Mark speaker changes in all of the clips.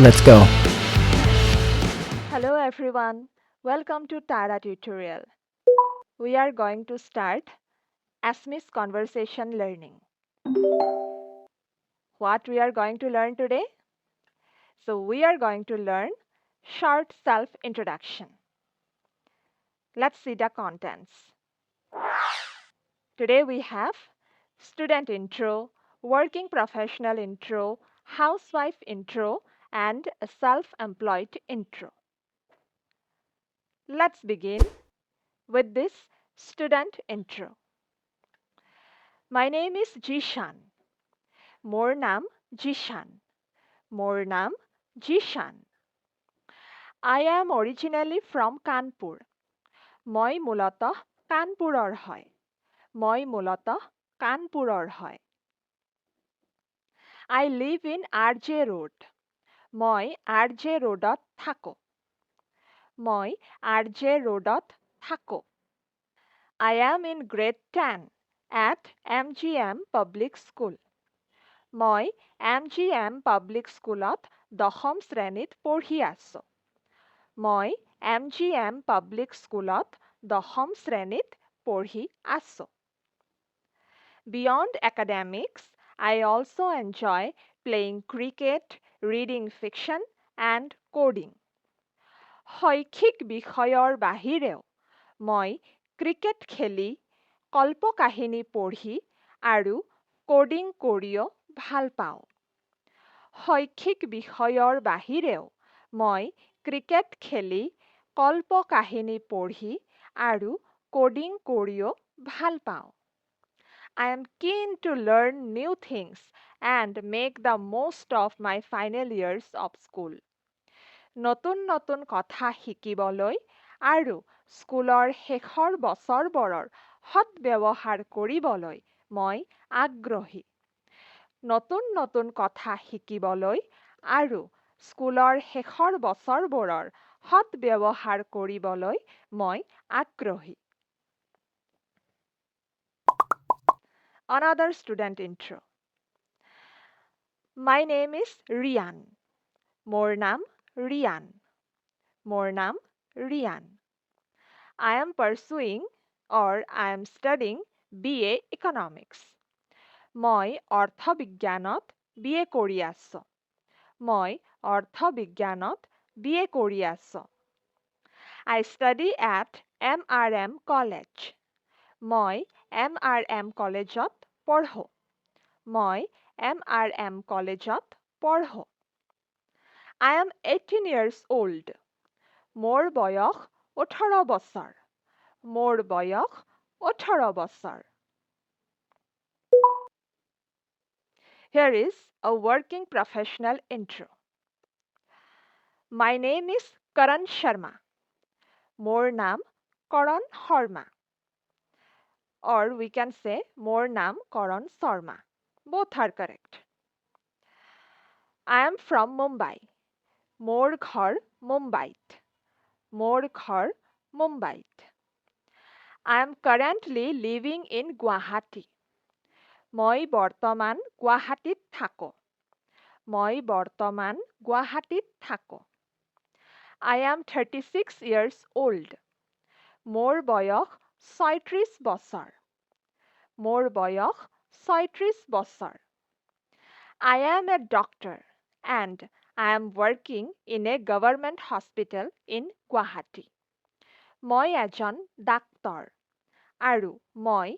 Speaker 1: Let's go.
Speaker 2: Hello everyone, welcome to Tara Tutorial. We are going to start Asmis Conversation Learning. What we are going to learn today? So we are going to learn short self-introduction. Let's see the contents. Today we have student intro, working professional intro, housewife intro, and a self-employed intro. Let's begin with this student intro. My name is Jishan. মোৰ নাম Jishan. মোৰ নাম Jishan. I am originally from Kanpur. মই মূলতঃ কানপুৰৰ হয়. মই মূলতঃ কানপুৰৰ হয়. I live in RJ Road. মই RJ Roadত থাকোঁ. মই RJ Roadত থাকোঁ. I am in grade 10 at MGM Public School. মই MGM Public Schoolত দশম শ্ৰেণীত পঢ়ি আছোঁ. মই MGM Public Schoolত দশম শ্ৰেণীত পঢ়ি আছোঁ. Beyond academics, I also enjoy playing cricket, reading fiction, and coding. শৈক্ষিক বিষয়ৰ বাহিৰেও মই ক্ৰিকেট খেলি, কল্পকাহিনী পঢ়ি আৰু কোডিং কৰিও ভাল পাওঁ. শৈক্ষিক বিষয়ৰ বাহিৰেও মই ক্ৰিকেট খেলি, কল্পকাহিনী পঢ়ি আৰু কোডিং কৰিও ভাল পাওঁ. I am keen to learn new things and make the most of my final years of school. নতুন নতুন কথা শিকিবলৈ আৰু স্কুলৰ শেষৰ বছৰবোৰৰ সৎব্যৱহাৰ কৰিবলৈ মই আগ্ৰহী. নতুন নতুন কথা শিকিবলৈ আৰু স্কুলৰ শেষৰ বছৰবোৰৰ সৎব্যৱহাৰ কৰিবলৈ মই আগ্ৰহী. Another student intro. My name is Rian. মোৰ নাম Rian. মোৰ নাম Rian. I am pursuing or I am studying BA Economics. মই অৰ্থবিজ্ঞানত BA কৰি আছোঁ. মই অৰ্থবিজ্ঞানত BA কৰি আছোঁ. I study at MRM College. মই MRM কলেজত পঢ়োঁ. মই MRM কলেজত পঢ়োঁ. I am 18 years old. মোৰ বয়স 18 বছৰ. মোৰ বয়স 18 বছৰ. Here is a working professional intro. My name is Karan Sharma. মোৰ নাম Karan Sharma. Or we can say মোৰ নাম Karan Sharma. Both are correct. I am from Mumbai. মোৰ ঘৰ মুম্বাইত. মোৰ ঘৰ মুম্বাইত. I am currently living in Guwahati. মই বৰ্তমান গুৱাহাটীত থাকোঁ. মই বৰ্তমান গুৱাহাটীত থাকোঁ. I am 36 years old. মোৰ বয়স 36 বছৰ. মোৰ বয়স 36 বছৰ. I am a doctor and I am working in a government hospital in Guwahati. মই এজন ডাক্তৰ আৰু মই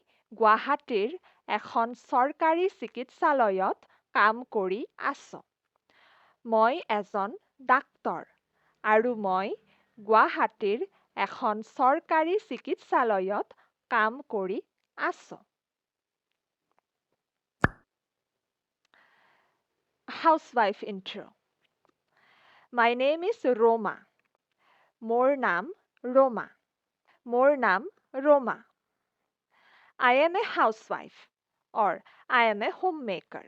Speaker 2: গুৱাহাটীৰ এখন চৰকাৰী চিকিৎসালয়ত কাম কৰি আছোঁ. মই এজন ডাক্তৰ আৰু মই গুৱাহাটীৰ এখন চৰকাৰী চিকিৎসালয়ত কাম কৰি আছোঁ. Housewife intro. My name is Roma. মোৰ নাম Roma. মোৰ নাম Roma. I am a housewife or I am a homemaker.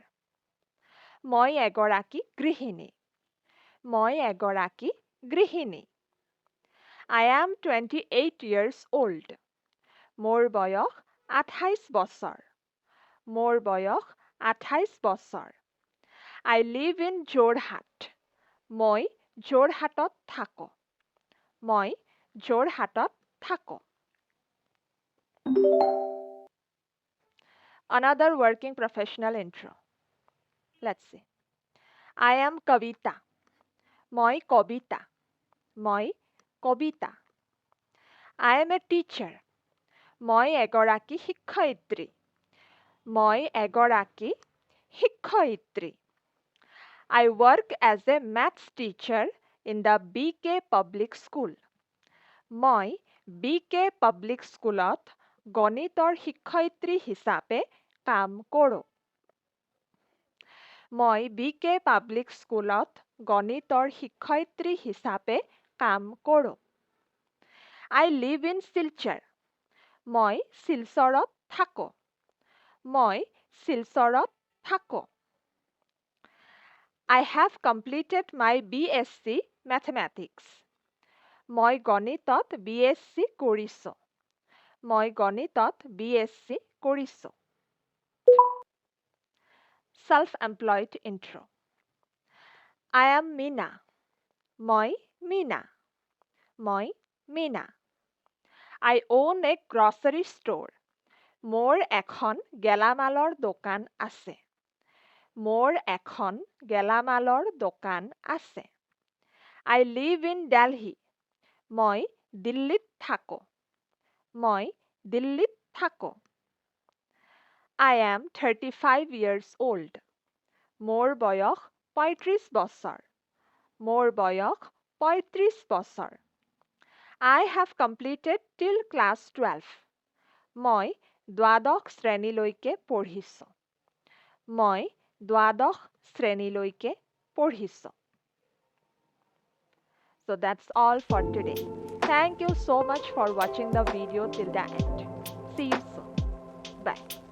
Speaker 2: মই এগৰাকী গৃহিণী. মই এগৰাকী গৃহিণী. I am 28 years old. মোৰ বয়স 28 বছৰ. মোৰ বয়স 28 বছৰ. I live in Jorhat. মই যোৰহাটত থাকো। মই যোৰহাটত থাকো। Another working professional intro. Let's see. I am Kavita. মই কবিতা। মই কবিতা। I am a teacher. মই এগৰাকী শিক্ষয়িত্ৰী। মই এগৰাকী শিক্ষয়িত্ৰী। I work as a maths teacher in the BK Public School. মই BK Public Schoolত গণিতৰ শিক্ষয়িত্ৰী হিচাপে কাম কৰোঁ। মই BK Public Schoolত গণিতৰ শিক্ষয়িত্ৰী হিচাপে কাম কৰোঁ। I live in Silchar. মই শিলচৰত থাকোঁ। মই শিলচৰত থাকোঁ। I have completed my BSc Mathematics. মই গণিতত BSc কৰিছোঁ। মই গণিতত BSc কৰিছোঁ। Self-employed intro. I am Meena. মই Meena. মই Meena. I own a grocery store. মোৰ এখন গেলামালৰ দোকান আছে। মোৰ এখন গেলামালৰ দোকান আছে। I live in Delhi. মই দিল্লীত থাকোঁ। মই দিল্লীত থাকোঁ। I am 35 years old. মোৰ বয়স 35 বছৰ। মোৰ বয়স 35 বছৰ। I have completed till class 12. মই দ্বাদশ শ্ৰেণীলৈকে পঢ়িছোঁ। মই দ্বাদশ শ্ৰেণীলৈকে পঢ়িছোঁ। So that's all for today. Thank you so much for watching the video till the end. See you soon. Bye.